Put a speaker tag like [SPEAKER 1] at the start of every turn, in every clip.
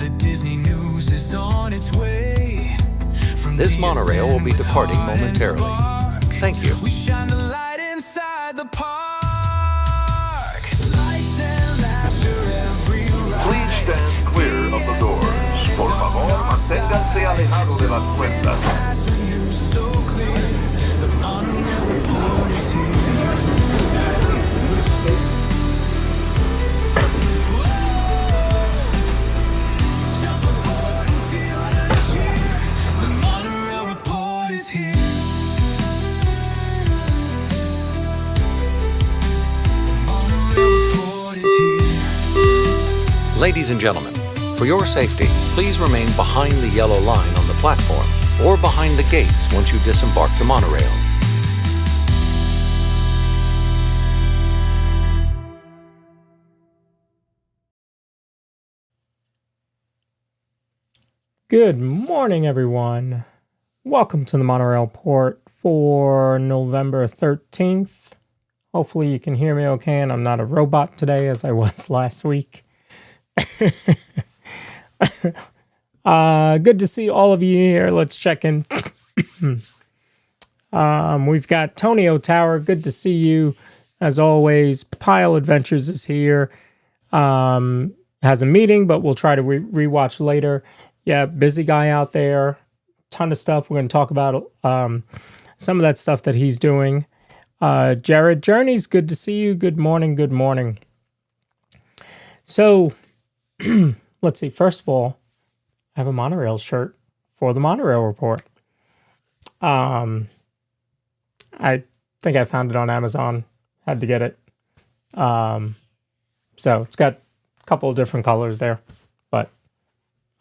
[SPEAKER 1] The Disney news is on its way.
[SPEAKER 2] This monorail will be departing momentarily. Thank you.
[SPEAKER 1] We shine the light inside the park. Lights and laughter every ride.
[SPEAKER 3] Please stand clear of the doors. Por favor, manténganse alejados de las puertas.
[SPEAKER 1] The news so clear. The Monorail Report is here. Jump aboard and feel the cheer. The Monorail Report is here. The Monorail Report is here.
[SPEAKER 2] Ladies and gentlemen, for your safety, please remain behind the yellow line on the platform or behind the gates once you disembark the monorail.
[SPEAKER 4] Good morning, everyone. Welcome to the Monorail Report for November 13th. Hopefully you can hear me okay and I'm not a robot today as I was last week. Good to see all of you here. Let's check in. We've got Tonio Tower. Good to see you. As always, Pile Adventures is here. Has a meeting, but we'll try to rewatch later. Yeah, busy guy out there. Ton of stuff. We're going to talk about some of that stuff that he's doing. Jared Journeys, good to see you. Good morning. Good morning. So, let's see. First of all, I have a monorail shirt for the Monorail Report. I think I found it on Amazon. Had to get it. So it's got a couple of different colors there, but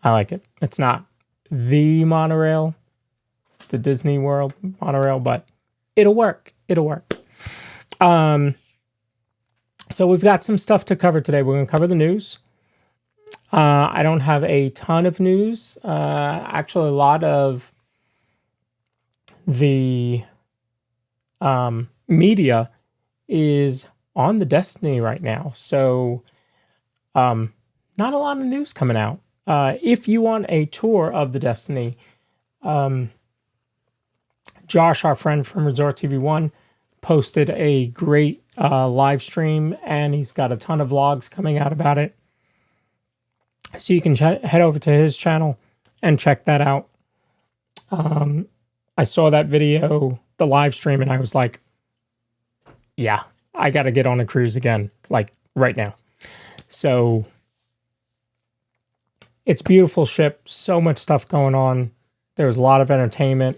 [SPEAKER 4] I like it. It's not the monorail, the Disney World monorail, but it'll work. It'll work. So we've got some stuff to cover today. We're going to cover the news. I don't have a ton of news. Actually, a lot of the media is on the Destiny right now. So not a lot of news coming out. If you want a tour of the Destiny, Josh, our friend from Resort TV 1, posted a great live stream, and he's got a ton of vlogs coming out about it. So you can head over to his channel and check that out. I saw that video, the live stream, and I was like, yeah, I got to get on a cruise again, like right now. So it's a beautiful ship, so much stuff going on. There's a lot of entertainment.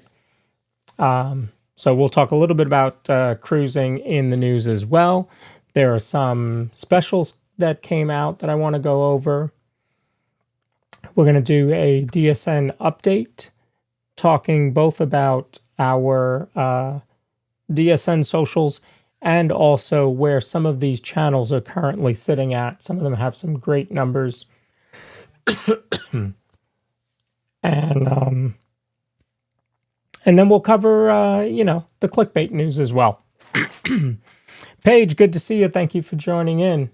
[SPEAKER 4] So we'll talk a little bit about cruising in the news as well. There are some specials that came out that I want to go over. We're going to do a DSN update, talking both about our DSN socials and also where some of these channels are currently sitting at. Some of them have some great numbers. And then we'll cover, the clickbait news as well. Paige, good to see you. Thank you for joining in.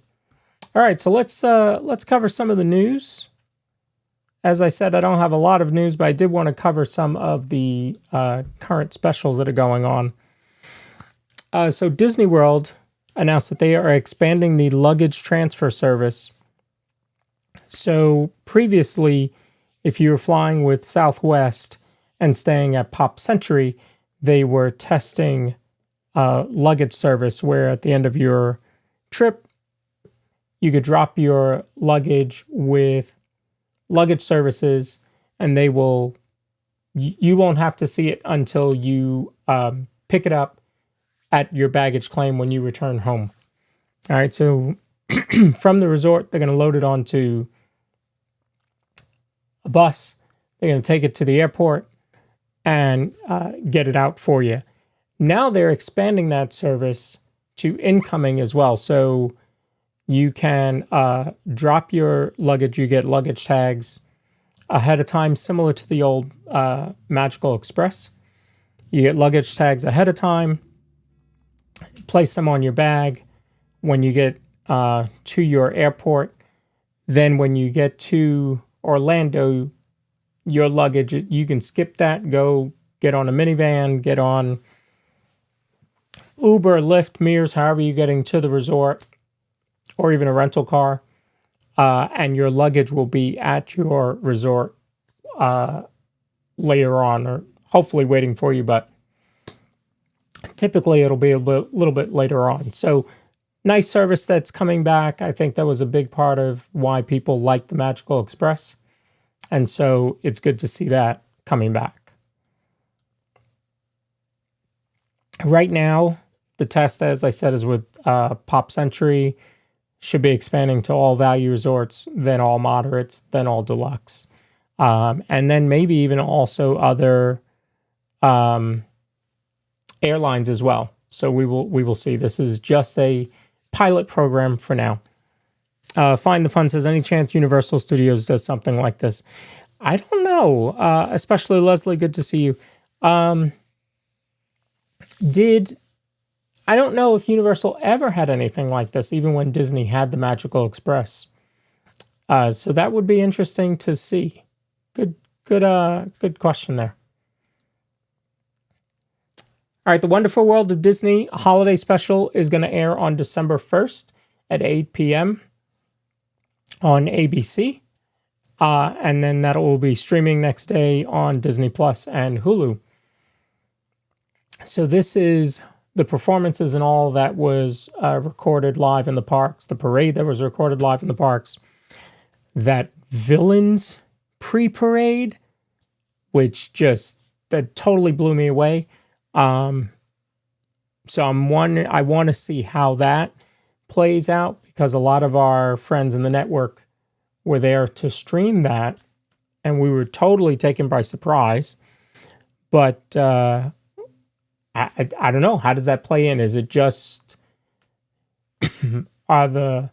[SPEAKER 4] All right, so let's cover some of the news. As I said, I don't have a lot of news, but I did want to cover some of the current specials that are going on. So Disney World announced that they are expanding the luggage transfer service. So previously, if you were flying with Southwest and staying at Pop Century, they were testing luggage service where at the end of your trip, you could drop your luggage with luggage services, and you won't have to see it until you pick it up at your baggage claim when you return home. All right, so from the resort, they're going to load it onto a bus. They're going to take it to the airport and get it out for you. Now they're expanding that service to incoming as well. So you can drop your luggage. You get luggage tags ahead of time, similar to the old Magical Express. You get luggage tags ahead of time, place them on your bag when you get to your airport. Then when you get to Orlando, your luggage, you can skip that, go get on a minivan, get on Uber, Lyft, Mears, however you're getting to the resort, or even a rental car, and your luggage will be at your resort later on, or hopefully waiting for you, but typically it'll be a little bit later on. So nice service that's coming back. I think that was a big part of why people like the Magical Express. And so it's good to see that coming back. Right now, the test, as I said, is with Pop Century. Should be expanding to all value resorts, then all moderates, then all deluxe. And then maybe even also other airlines as well. So we will see. This is just a pilot program for now. Find the Fun says, any chance Universal Studios does something like this? I don't know. Especially Leslie, good to see you. I don't know if Universal ever had anything like this, even when Disney had the Magical Express. So that would be interesting to see. Good question there. All right, The Wonderful World of Disney holiday special is going to air on December 1st at 8 p.m. on ABC. And then that will be streaming next day on Disney Plus and Hulu. So this is the performances and all that was recorded live in the parks, the parade that was recorded live in the parks, that Villains pre-parade, which that totally blew me away. So I want to see how that plays out, because a lot of our friends in the network were there to stream that, and we were totally taken by surprise. But I don't know, how does that play in? Is it just are the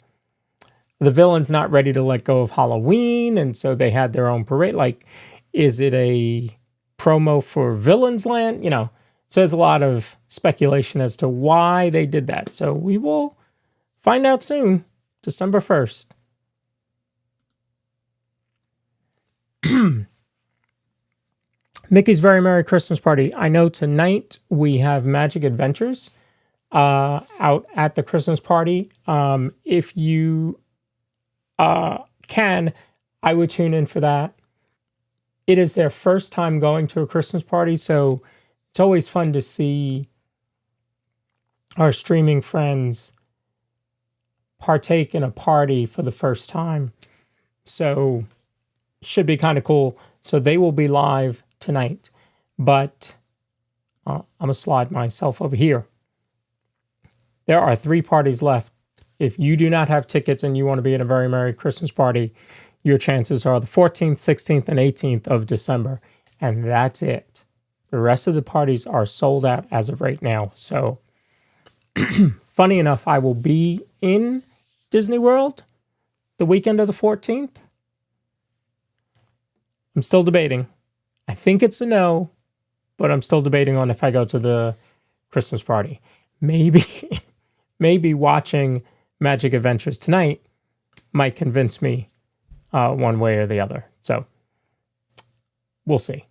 [SPEAKER 4] villains not ready to let go of Halloween, and so they had their own parade? Like, is it a promo for Villains Land? So there's a lot of speculation as to why they did that. So we will find out soon, December 1st. Mickey's Very Merry Christmas Party. I know tonight we have Magic Adventures out at the Christmas party. If you can, I would tune in for that. It is their first time going to a Christmas party, so it's always fun to see our streaming friends partake in a party for the first time. So should be kind of cool. So they will be live tonight, but I'm going to slide myself over here. There are 3 parties left. If you do not have tickets and you want to be at a Very Merry Christmas Party, your chances are the 14th, 16th, and 18th of December. And that's it. The rest of the parties are sold out as of right now. So, funny enough, I will be in Disney World the weekend of the 14th. I'm still debating. I think it's a no, but I'm still debating on if I go to the Christmas party. Maybe watching Magic Adventures tonight might convince me one way or the other. So we'll see.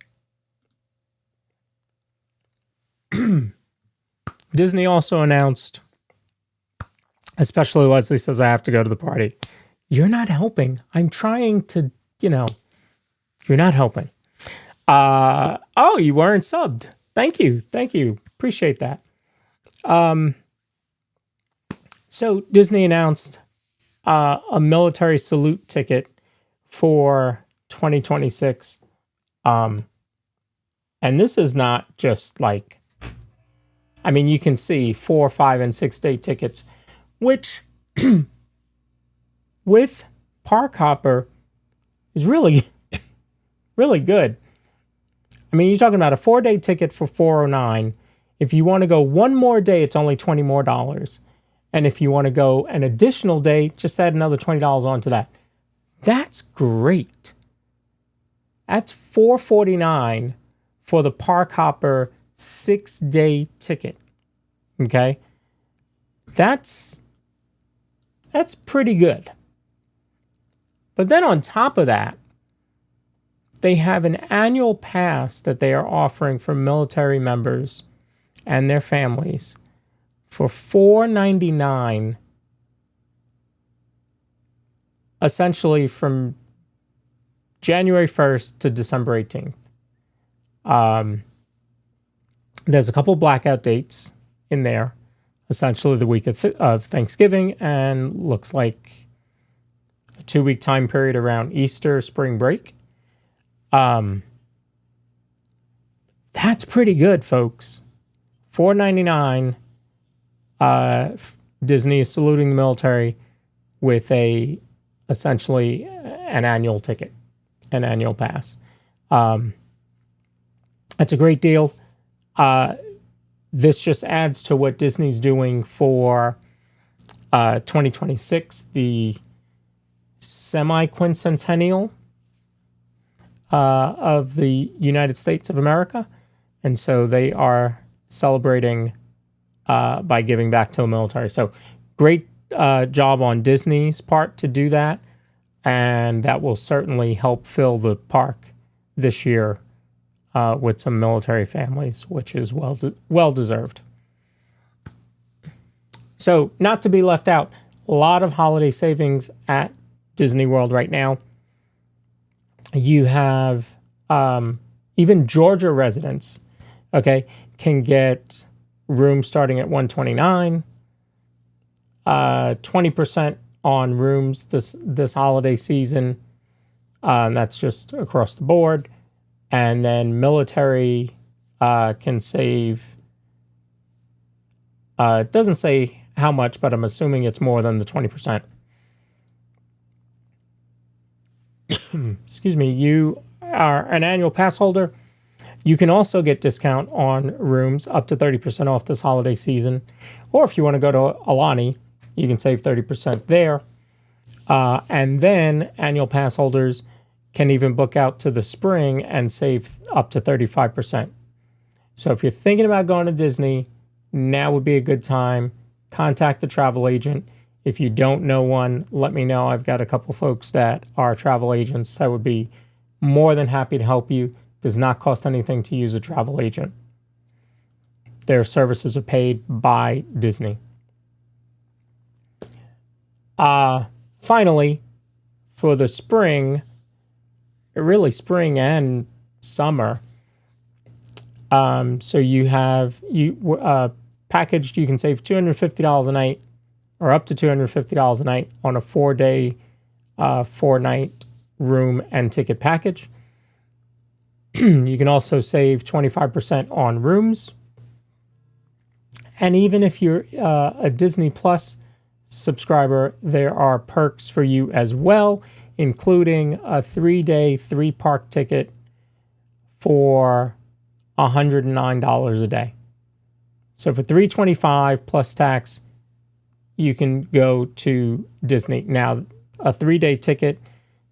[SPEAKER 4] Disney also announced, especially Leslie says I have to go to the party. You're not helping. I'm trying to, you're not helping. Oh, you weren't subbed. Thank you. Appreciate that. So Disney announced a military salute ticket for 2026. And this is not just like, you can see 4, 5, and 6 day tickets, which with Park Hopper is really, really good. You're talking about a 4-day ticket for $409. If you want to go one more day, it's only $20 more. And if you want to go an additional day, just add another $20 onto that. That's great. That's $449 for the Park Hopper 6-day ticket. Okay? That's pretty good. But then on top of that, they have an annual pass that they are offering for military members and their families for $4.99, essentially from January 1st to December 18th. There's a couple blackout dates in there, essentially the week of Thanksgiving, and looks like a 2-week time period around Easter, spring break. That's pretty good, folks. $4.99. Disney is saluting the military with essentially an annual ticket, an annual pass. That's a great deal. This just adds to what Disney's doing for 2026, the semi-quincentennial of the United States of America. And so they are celebrating by giving back to the military. So great job on Disney's part to do that. And that will certainly help fill the park this year with some military families, which is well deserved. So not to be left out, a lot of holiday savings at Disney World right now. You have even Georgia residents, okay, can get rooms starting at $129, 20% on rooms this holiday season. That's just across the board. And then military can save, it doesn't say how much, but I'm assuming it's more than the 20%. Excuse me. You are an annual pass holder. You can also get discount on rooms up to 30% off this holiday season. Or if you want to go to Alani, you can save 30% there. And then annual pass holders can even book out to the spring and save up to 35%. So if you're thinking about going to Disney, now would be a good time. Contact the travel agent. If you don't know one, let me know. I've got a couple folks that are travel agents. I would be more than happy to help you. Does not cost anything to use a travel agent. Their services are paid by Disney. Finally, for the spring, really spring and summer, so you have packaged, you can save $250 a night, or up to $250 a night on a 4-day, 4-night room and ticket package. You can also save 25% on rooms. And even if you're a Disney Plus subscriber, there are perks for you as well, including a 3-day, 3-park ticket for $109 a day. So for $325 plus tax, you can go to Disney. Now, a 3-day ticket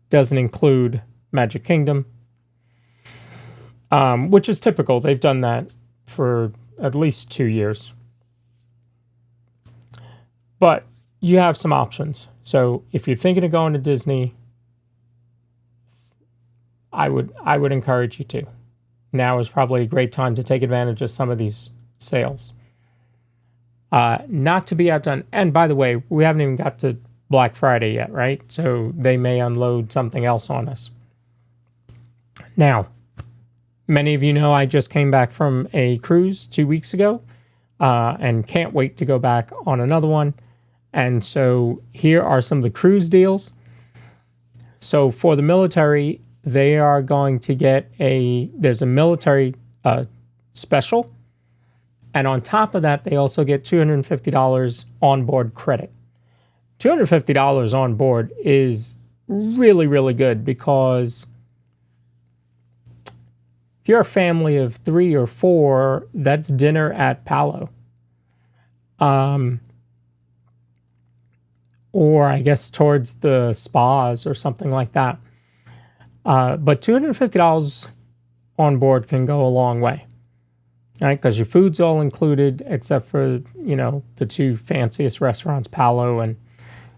[SPEAKER 4] doesn't include Magic Kingdom, which is typical. They've done that for at least 2 years. But you have some options. So if you're thinking of going to Disney, I would encourage you to. Now is probably a great time to take advantage of some of these sales. Not to be outdone. And by the way, we haven't even got to Black Friday yet, right? So they may unload something else on us. Now, many of you know I just came back from a cruise 2 weeks ago and can't wait to go back on another one. And so here are some of the cruise deals. So for the military, they are going to get there's a military special. And on top of that, they also get $250 onboard credit. $250 on board is really, really good because if you're a family of 3 or 4, that's dinner at Palo. Or I guess towards the spas or something like that. But $250 on board can go a long way, right? Because your food's all included except for, the 2 fanciest restaurants, Palo and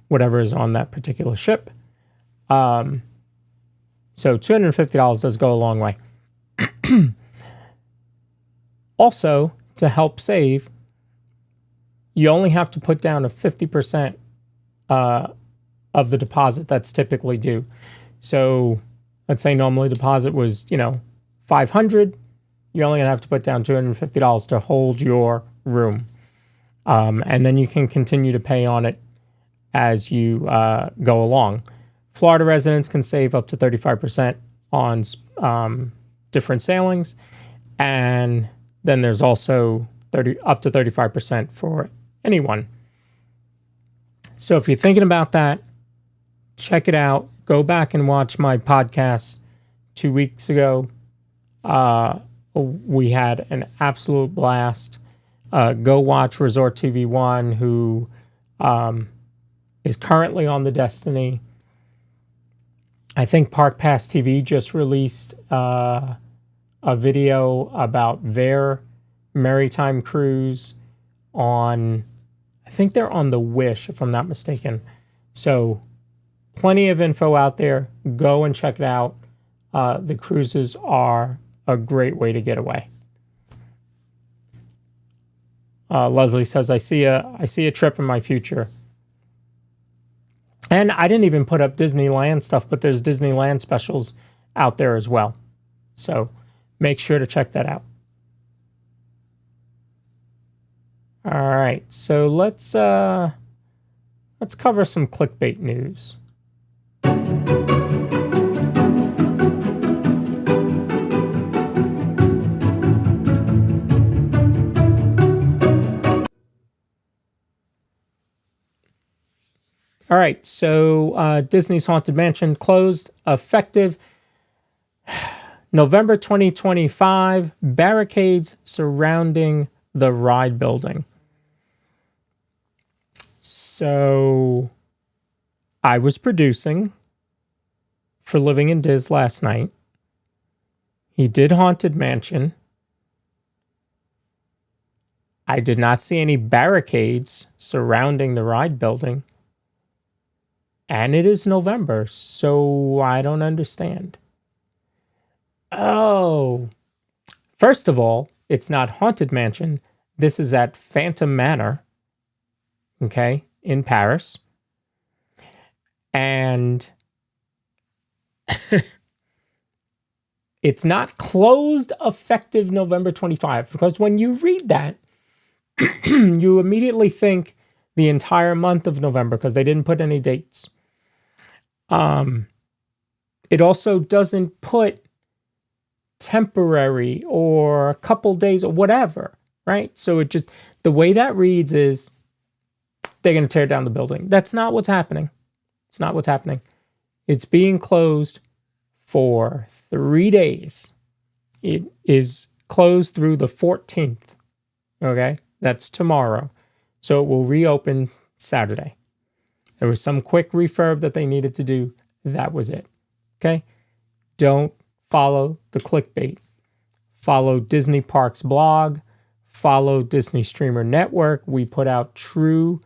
[SPEAKER 4] whatever is on that particular ship. So $250 does go a long way. Also, to help save, you only have to put down a 50% of the deposit that's typically due. So let's say normally deposit was, $500. You're only going to have to put down $250 to hold your room. And then you can continue to pay on it as you go along. Florida residents can save up to 35% on different sailings. And then there's also up to 35% for anyone. So if you're thinking about that, check it out. Go back and watch my podcast 2 weeks ago. We had an absolute blast. Go watch Resort TV 1, who is currently on the Destiny. I think Park Pass TV just released a video about their maritime cruise on, I think they're on the Wish, if I'm not mistaken. So plenty of info out there. Go and check it out. The cruises are a great way to get away. Leslie says, I see a trip in my future. And I didn't even put up Disneyland stuff, but there's Disneyland specials out there as well. So make sure to check that out. All right, so let's cover some clickbait news. All right, so Disney's Haunted Mansion closed effective November 2025. Barricades surrounding the ride building. So I was producing for Living in Diz last night. He did Haunted Mansion. I did not see any barricades surrounding the ride building. And it is November, so I don't understand. Oh, first of all, it's not Haunted Mansion. This is at Phantom Manor, okay, in Paris. And it's not closed effective November 25, because when you read that, you immediately think the entire month of November, because they didn't put any dates. It also doesn't put temporary or a couple days or whatever, right? So it just, the way that reads is they're going to tear down the building. That's not what's happening. It's not what's happening. It's being closed for 3 days. It is closed through the 14th. Okay? That's tomorrow. So it will reopen Saturday. There was some quick refurb that they needed to do. That was it. Okay? Don't follow the clickbait. Follow Disney Parks blog. Follow Disney Streamer Network. We put out true,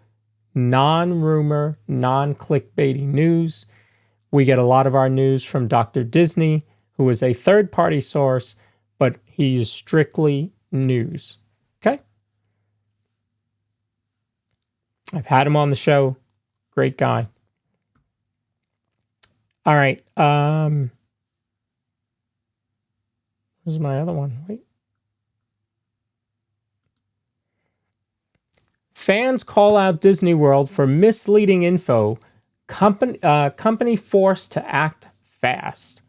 [SPEAKER 4] non-rumor, non-clickbaity news. We get a lot of our news from Dr. Disney, who is a third-party source, but he is strictly news. Okay? I've had him on the show. Great guy. All right. Where's my other one? Wait. Fans call out Disney World for misleading info. Company forced to act fast.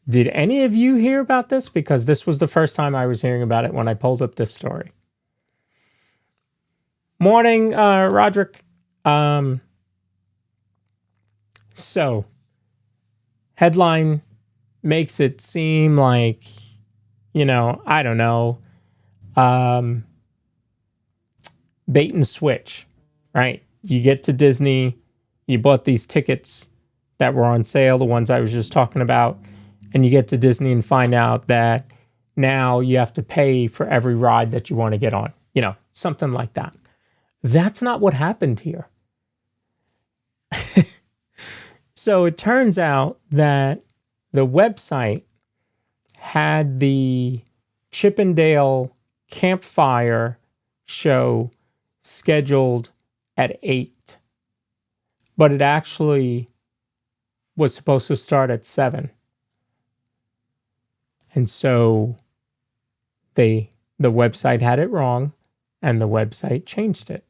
[SPEAKER 4] Did any of you hear about this? Because this was the first time I was hearing about it when I pulled up this story. Morning, Roderick. So, headline makes it seem like, I don't know, bait and switch, right? You get to Disney, you bought these tickets that were on sale, the ones I was just talking about, and you get to Disney and find out that now you have to pay for every ride that you want to get on, something like that. So it turns out that the website had the Chippendale campfire show scheduled at 8, but it actually was supposed to start at 7. And so the website had it wrong, and the website changed it.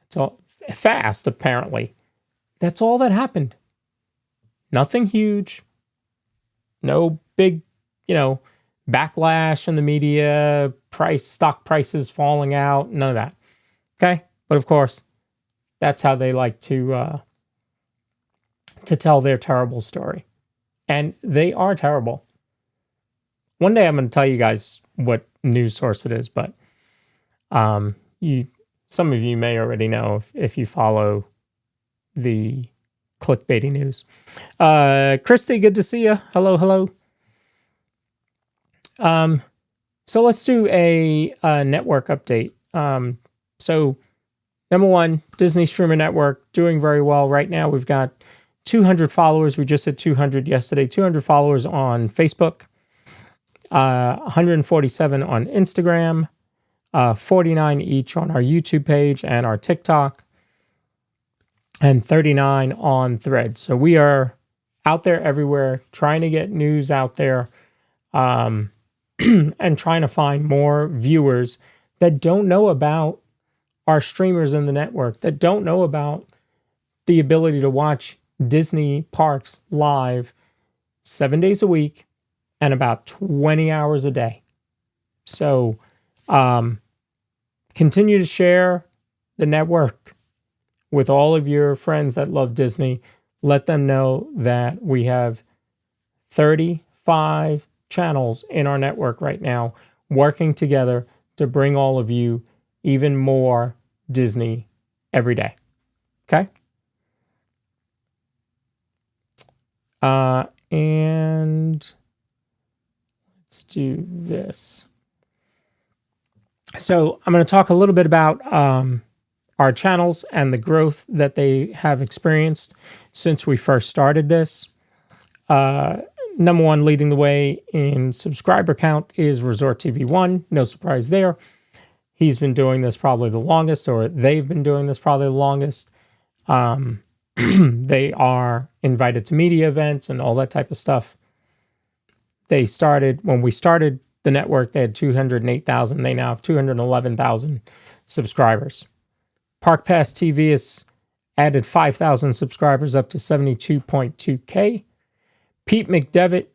[SPEAKER 4] It's all fast, apparently. That's all that happened. Nothing huge. No big, backlash in the media, stock prices falling out, none of that. Okay? But of course, that's how they like to tell their terrible story. And they are terrible. One day I'm going to tell you guys what news source it is, but some of you may already know if you follow the clickbaity news. Christy, good to see you. Hello. So let's do a network update. So number one, Disney Streamer Network doing very well right now. We've got 200 followers. We just hit 200 yesterday. 200 followers on Facebook, 147 on Instagram, 49 each on our YouTube page and our TikTok, and 39 on Threads. So we are out there everywhere trying to get news out there, and trying to find more viewers that don't know about our streamers in the network, that don't know about the ability to watch Disney parks live 7 days a week and about 20 hours a day. So continue to share the network with all of your friends that love Disney. Let them know that we have 35 channels in our network right now working together to bring all of you even more Disney every day. Okay? And let's do this. So I'm going to talk a little bit about our channels and the growth that they have experienced since we first started this. Number one, leading the way in subscriber count is Resort TV 1. No surprise there. He's been doing this probably the longest, or they've been doing this probably the longest. They are invited to media events and all that type of stuff. When we started the network, they had 208,000. They now have 211,000 subscribers. Park Pass TV has added 5,000 subscribers up to 72.2K. Pete McDevitt,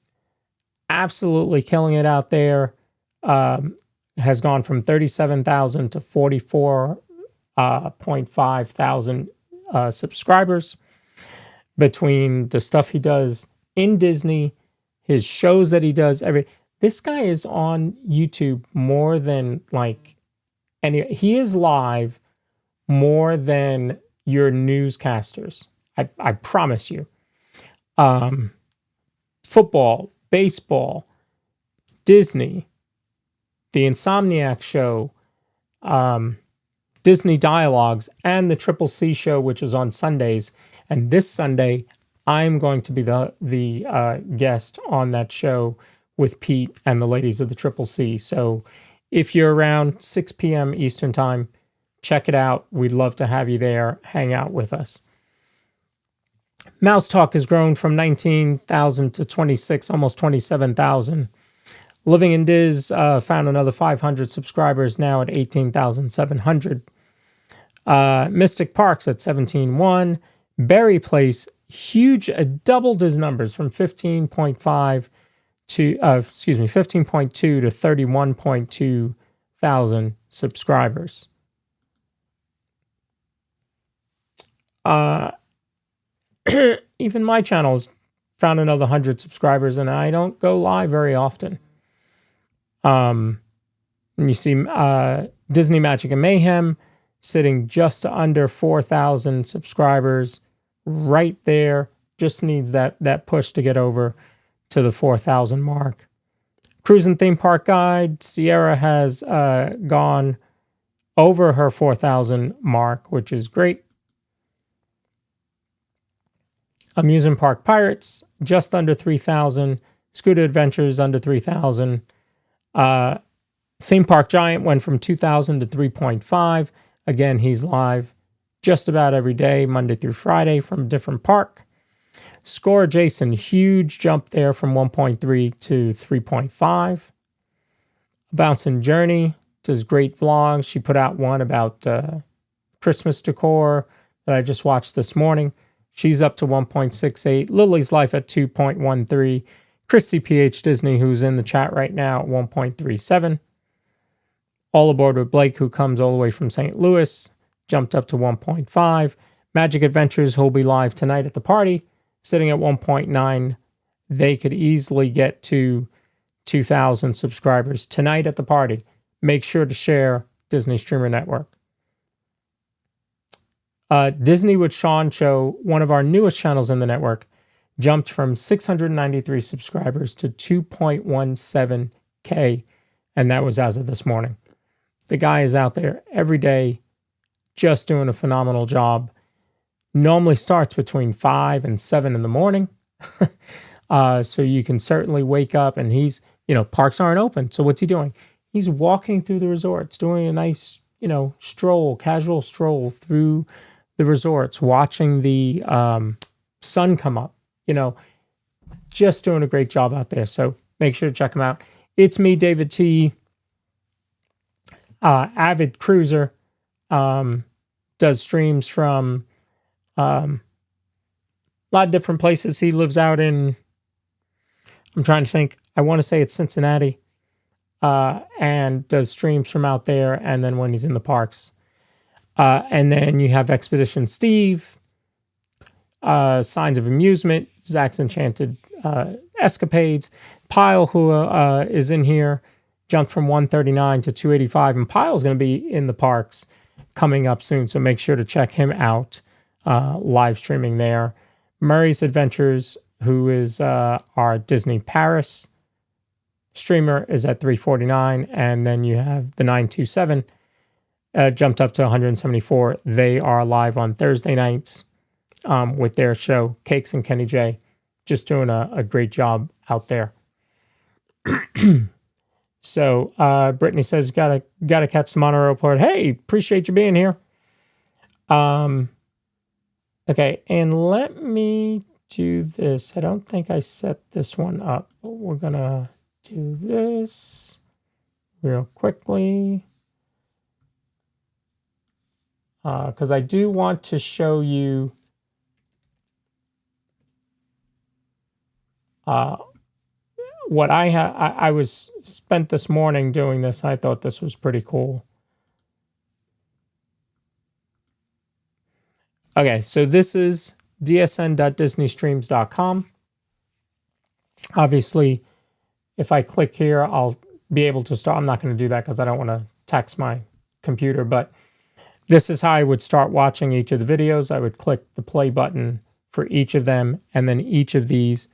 [SPEAKER 4] absolutely killing it out there, has gone from 37,000 to 44.5 thousand subscribers between the stuff he does in Disney, his shows that he does. This guy is on YouTube more than he is live more than your newscasters. I promise you. Football, baseball, Disney, the Insomniac Show, Disney Dialogues, and the Triple C Show, which is on Sundays. And this Sunday, I'm going to be the guest on that show with Pete and the ladies of the Triple C. So if you're around 6 p.m. Eastern Time, check it out. We'd love to have you there. Hang out with us. Mouse Talk has grown from 19,000 to 26, almost 27,000. Living in Diz found another 500 subscribers, now at 18,700. Mystic Parks at 17.1. Berry Place, huge, doubled his numbers from 15.5 to 15.2 to 31.2 thousand subscribers. Even my channel's found another 100 subscribers, and I don't go live very often. And you see Disney Magic and Mayhem sitting just under 4,000 subscribers right there. Just needs that push to get over to the 4,000 mark. Cruising Theme Park Guide, Sierra has gone over her 4,000 mark, which is great. Amusement Park Pirates, just under 3,000. Scooter Adventures, under 3,000. Theme Park Giant went from 2,000 to 3.5. Again, he's live just about every day, Monday through Friday, from a different park. Score Jason, huge jump there from 1.3 to 3.5. Bouncing Journey does great vlogs. She put out one about Christmas decor that I just watched this morning. She's up to 1.68. Lily's Life at 2.13. Christy PH Disney, who's in the chat right now, at 1.37. All Aboard with Blake, who comes all the way from St. Louis, jumped up to 1.5. Magic Adventures, who'll be live tonight at the party, sitting at 1.9. They could easily get to 2,000 subscribers tonight at the party. Make sure to share Disney Streamer Network. Disney with Sean Show, one of our newest channels in the network, jumped from 693 subscribers to 2.17K, and that was as of this morning. The guy is out there every day just doing a phenomenal job. Normally starts between 5 and 7 in the morning. So you can certainly wake up, and he's, parks aren't open. So what's he doing? He's walking through the resorts, doing a nice, casual stroll through the resorts, watching the sun come up, just doing a great job out there. So make sure to check him out. It's me, David T., avid cruiser, does streams from a lot of different places. He lives out in, I'm trying to think, I want to say it's Cincinnati, and does streams from out there, and then when he's in the parks. And then you have Expedition Steve, Signs of Amusement, Zach's Enchanted Escapades. Pyle, who is in here, jumped from 139 to 285, and Pyle's going to be in the parks coming up soon, so make sure to check him out, live streaming there. Murray's Adventures, who is our Disney Paris streamer, is at 349, and then you have the 927, jumped up to 174. They are live on Thursday nights with their show, Cakes and Kenny J, just doing a great job out there. So Brittany says, gotta catch the Monorail Report. Hey, appreciate you being here. Okay, and let me do this. I don't think I set this one up, but we're gonna do this real quickly. Because I do want to show you what I was spent this morning doing this. I thought this was pretty cool. Okay, so this is dsn.disneystreams.com. Obviously, if I click here, I'll be able to start. I'm not going to do that because I don't want to tax my computer, but this is how I would start watching each of the videos. I would click the play button for each of them, and then each of these,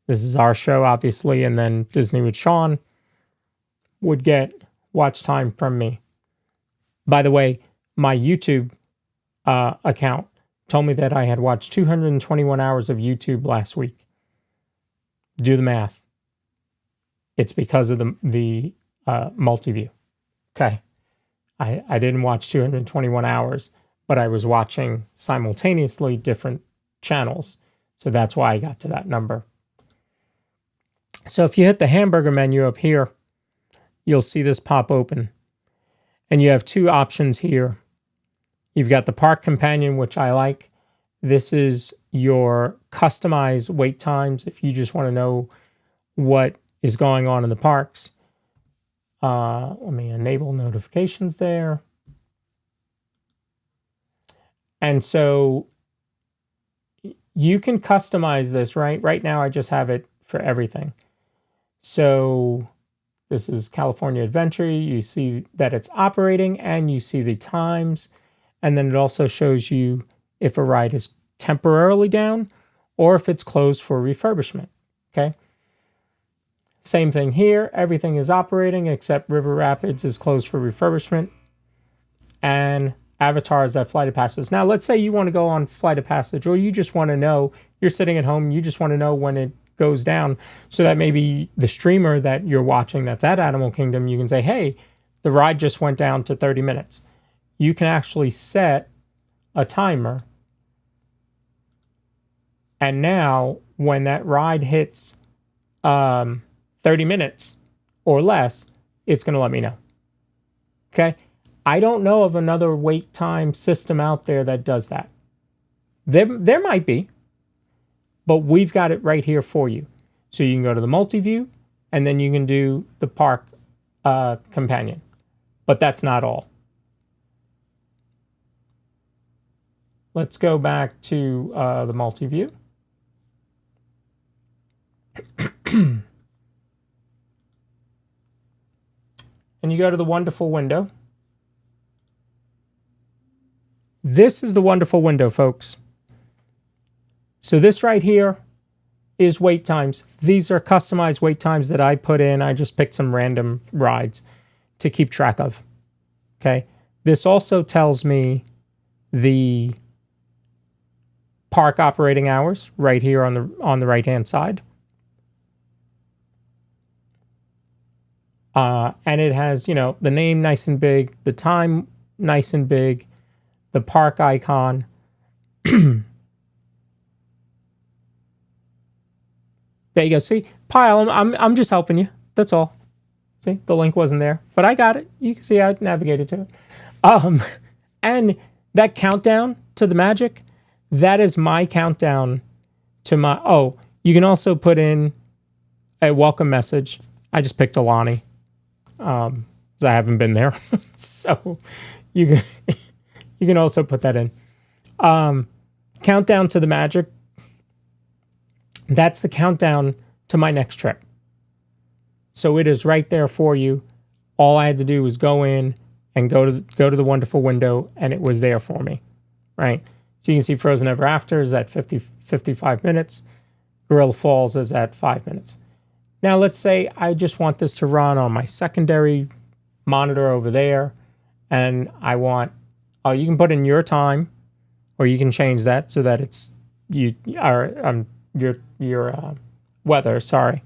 [SPEAKER 4] this is our show, obviously, and then Disney with Sean would get watch time from me. By the way, my YouTube account told me that I had watched 221 hours of YouTube last week. Do the math. It's because of the multi-view. Okay. I didn't watch 221 hours, but I was watching simultaneously different channels. So that's why I got to that number. So if you hit the hamburger menu up here, you'll see this pop open. And you have two options here. You've got the Park Companion, which I like. This is your customized wait times if you just want to know what is going on in the parks. Let me enable notifications there. And so you can customize this, right? Right now I just have it for everything. So this is California Adventure. You see that it's operating and you see the times. And then it also shows you if a ride is temporarily down or if it's closed for refurbishment. Okay. Same thing here. Everything is operating except River Rapids is closed for refurbishment. And Avatar is at Flight of Passage. Now, let's say you want to go on Flight of Passage, or you just want to know you're sitting at home, you just want to know when it goes down, so that maybe the streamer that you're watching that's at Animal Kingdom, you can say, hey, the ride just went down to 30 minutes. You can actually set a timer. And now when that ride hits 30 minutes or less, it's going to let me know. Okay? I don't know of another wait time system out there that does that. There might be, but we've got it right here for you. So you can go to the multi-view, and then you can do the park companion. But that's not all. Let's go back to the multi-view. And you go to the wonderful window. This is the wonderful window, folks. So this right here is wait times. These are customized wait times that I put in. I just picked some random rides to keep track of. Okay. This also tells me the park operating hours right here on the right-hand side. And it has, you know, the name nice and big, the time nice and big, the park icon. There you go. See, Pile, I'm just helping you. That's all. See, the link wasn't there, but I got it. You can see I navigated to it. And that countdown to the magic, that is my countdown to my. Oh, you can also put in a welcome message. I just picked Alani, because I haven't been there, so you can also put that in. Countdown to the magic. That's the countdown to my next trip. So it is right there for you. All I had to do was go in and go to the wonderful window, and it was there for me, right? So you can see Frozen Ever After is at 55 minutes. Gorilla Falls is at 5 minutes. Now let's say I just want this to run on my secondary monitor over there, and I want, you can put in your time, or you can change that so that it's your weather, sorry.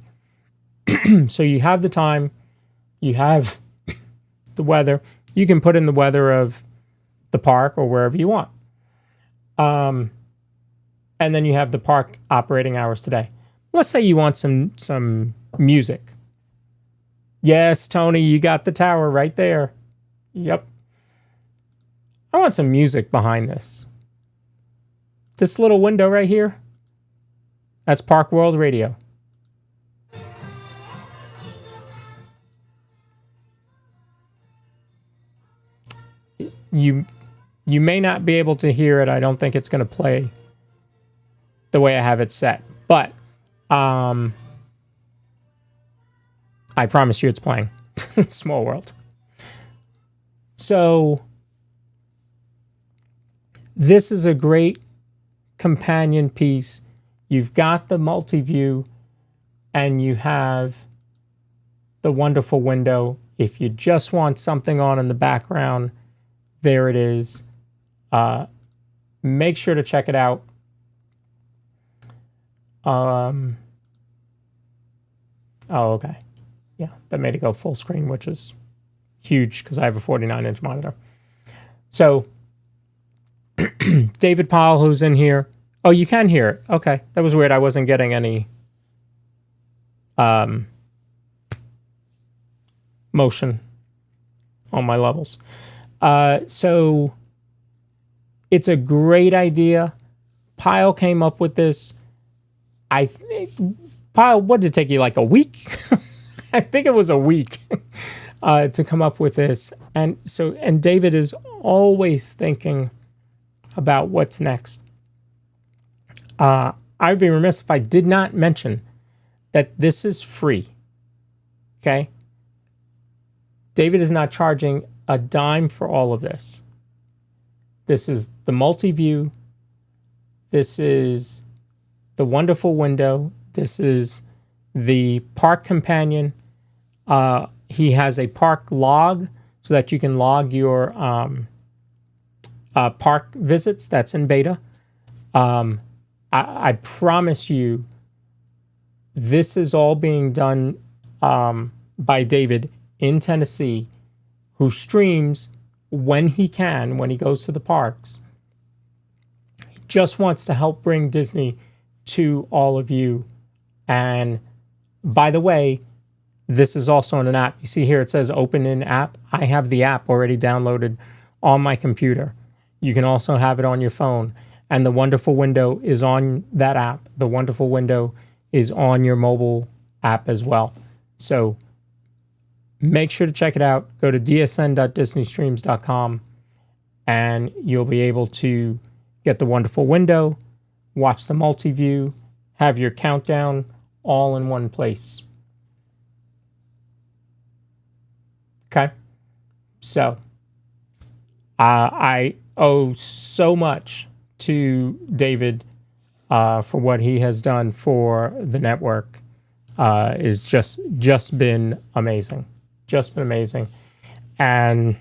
[SPEAKER 4] So you have the time, you have the weather. You can put in the weather of the park or wherever you want. And then you have the park operating hours today. Let's say you want some music. Yes, Tony, you got the tower right there. Yep. I want some music behind this. This little window right here, that's Park World Radio. You may not be able to hear it. I don't think it's going to play the way I have it set. But I promise you it's playing. Small world. So this is a great companion piece. You've got the multi-view and you have the wonderful window. If you just want something on in the background, there it is. Make sure to check it out. Oh, okay. Yeah, that made it go full screen, which is huge because I have a 49-inch monitor. So, David Powell, who's in here. Oh, you can hear it. Okay, that was weird. I wasn't getting any motion on my levels. So it's a great idea. Pyle came up with this. Pyle, what did it take you, like a week? I think it was a week to come up with this. And David is always thinking about what's next. I'd be remiss if I did not mention that this is free. Okay? David is not charging a dime for all of this. This is the multi-view. This is the wonderful window. This is the park companion. He has a park log so that you can log your park visits. That's in beta. I promise you, this is all being done by David in Tennessee, who streams when he can, when he goes to the parks. He just wants to help bring Disney to all of you. And by the way, this is also on an app. You see here it says open in app. I have the app already downloaded on my computer. You can also have it on your phone. And the Wonderful Window is on that app. The Wonderful Window is on your mobile app as well. So make sure to check it out. Go to dsn.disneystreams.com and you'll be able to get the Wonderful Window, watch the multi-view, have your countdown all in one place. Okay? So, I owe so much to David for what he has done for the network. It's just been amazing. Just been amazing. And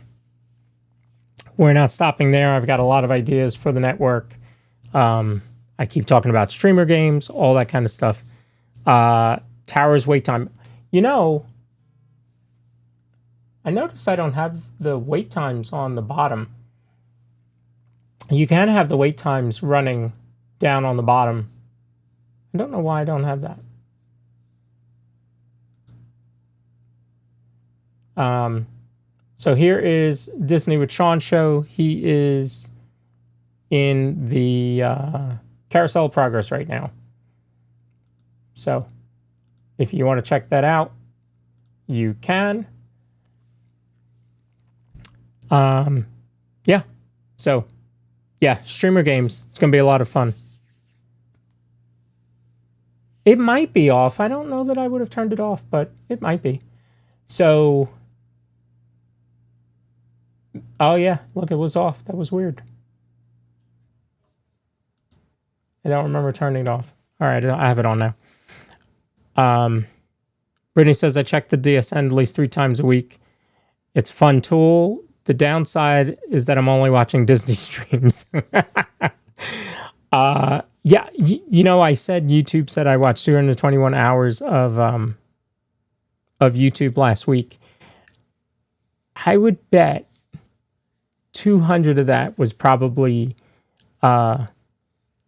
[SPEAKER 4] we're not stopping there. I've got a lot of ideas for the network. I keep talking about streamer games, all that kind of stuff. Towers wait time. You know, I noticed I don't have the wait times on the bottom. You can have the wait times running down on the bottom. I don't know why I don't have that. So here is Disney with Sean show. He is in the Carousel of Progress right now. So if you want to check that out, you can. Yeah. So, yeah, streamer games. It's going to be a lot of fun. It might be off. I don't know that I would have turned it off, but it might be. So, oh yeah, look, it was off. That was weird. I don't remember turning it off. All right, I have it on now. Brittany says, I check the DSN at least 3 times a week. It's a fun tool. The downside is that I'm only watching Disney streams. Yeah, you know, I said YouTube said I watched 221 hours of YouTube last week. I would bet 200 of that was probably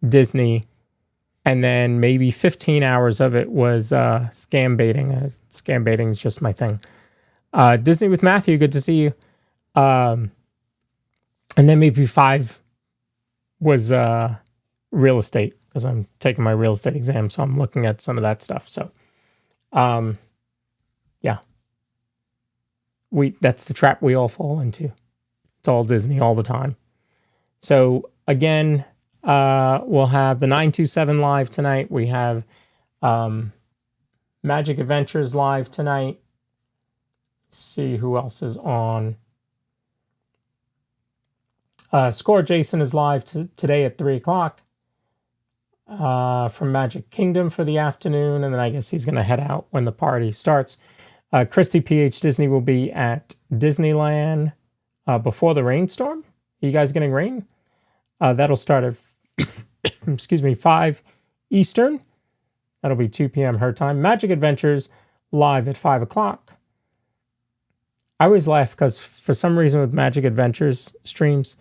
[SPEAKER 4] Disney, and then maybe 15 hours of it was scam baiting. Scam baiting is just my thing. Disney with Matthew, good to see you. And then maybe 5 was real estate, because I'm taking my real estate exam, so I'm looking at some of that stuff. So, yeah, that's the trap we all fall into. It's all Disney all the time. So again, we'll have the 927 live tonight. We have Magic Adventures live tonight. See who else is on. Score Jason is live today at 3 o'clock from Magic Kingdom for the afternoon, and then I guess he's going to head out when the party starts. Christy PH Disney will be at Disneyland before the rainstorm. Are you guys getting rain? That'll start at excuse me, 5 Eastern. That'll be 2 p.m. her time. Magic Adventures live at 5 o'clock. I always laugh because for some reason with Magic Adventures streams,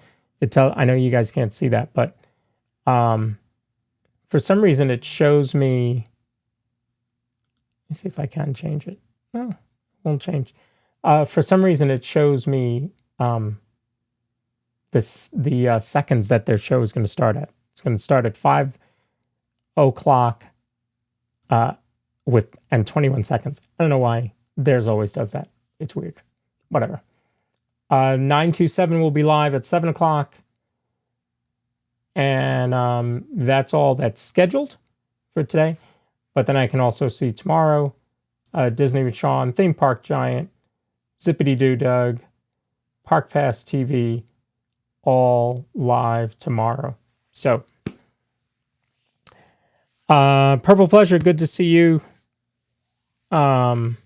[SPEAKER 4] I know you guys can't see that, but for some reason it shows me. Let me see if I can change it. No, it won't change. For some reason it shows me the seconds that their show is going to start at. It's going to start at 5 o'clock with 21 seconds. I don't know why theirs always does that. It's weird. Whatever. 927 will be live at 7 o'clock. And that's all that's scheduled for today. But then I can also see tomorrow Disney with Sean, Theme Park Giant, Zippity Doo Doug, Park Pass TV, all live tomorrow. So, Purple Pleasure, good to see you. She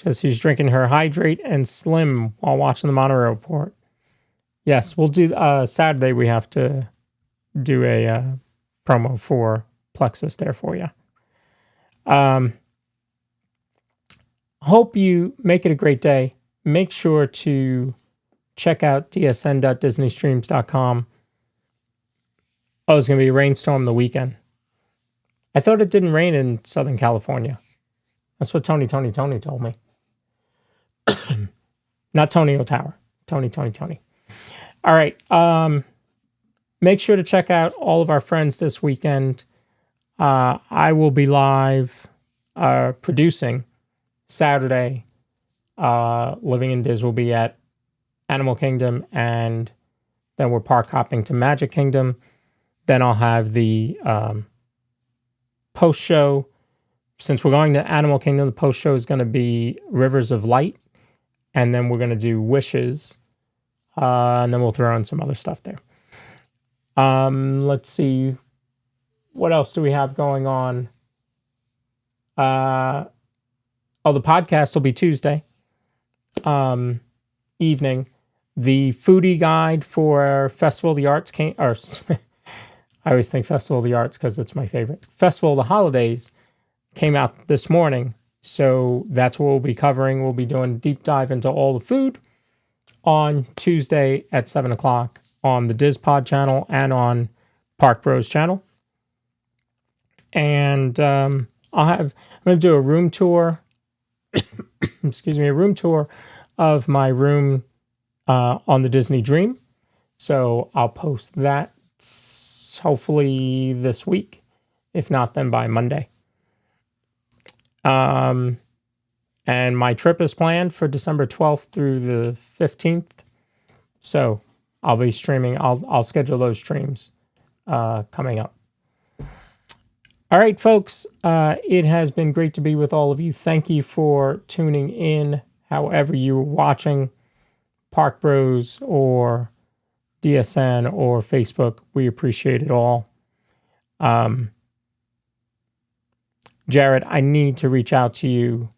[SPEAKER 4] says she's drinking her Hydrate and Slim while watching the Monorail Report. Yes, we'll do Saturday. We have to do a promo for Plexus there for you. Hope you make it a great day. Make sure to check out dsn.disneystreams.com. Oh, it's going to be a rainstorm the weekend. I thought it didn't rain in Southern California. That's what Tony told me. Not Tony O'Tower. Tony. All right. Make sure to check out all of our friends this weekend. I will be live producing Saturday. Living in Diz will be at Animal Kingdom, and then we're park hopping to Magic Kingdom. Then I'll have the post show. Since we're going to Animal Kingdom, the post show is going to be Rivers of Light, and then we're going to do Wishes, and then we'll throw in some other stuff there. Let's see, what else do we have going on? The podcast will be Tuesday evening. The foodie guide for Festival of the Arts came, or I always think Festival of the Arts because it's my favorite. Festival of the Holidays came out this morning, so that's what we'll be covering. We'll be doing a deep dive into all the food on Tuesday at 7 o'clock on the Diz Pod channel and on Park Bros channel. And I'm going to do a room tour. Excuse me, a room tour of my room on the Disney Dream. So I'll post that hopefully this week. If not, then by Monday. And my trip is planned for December 12th through the 15th. So I'll be streaming. I'll schedule those streams coming up. All right, folks. It has been great to be with all of you. Thank you for tuning in. However you're watching, Park Bros or DSN or Facebook, we appreciate it all. Jared, I need to reach out to you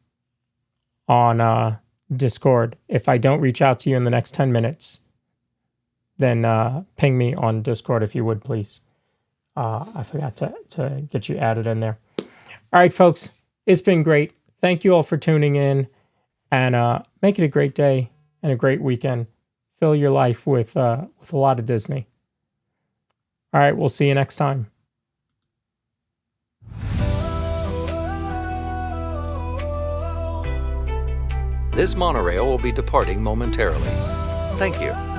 [SPEAKER 4] on Discord. If I don't reach out to you in the next 10 minutes, then ping me on Discord if you would, please. I forgot to get you added in there. All right, folks, it's been great. Thank you all for tuning in, and make it a great day and a great weekend. Fill your life with a lot of Disney. All right, we'll see you next time.
[SPEAKER 2] This monorail will be departing momentarily. Thank you.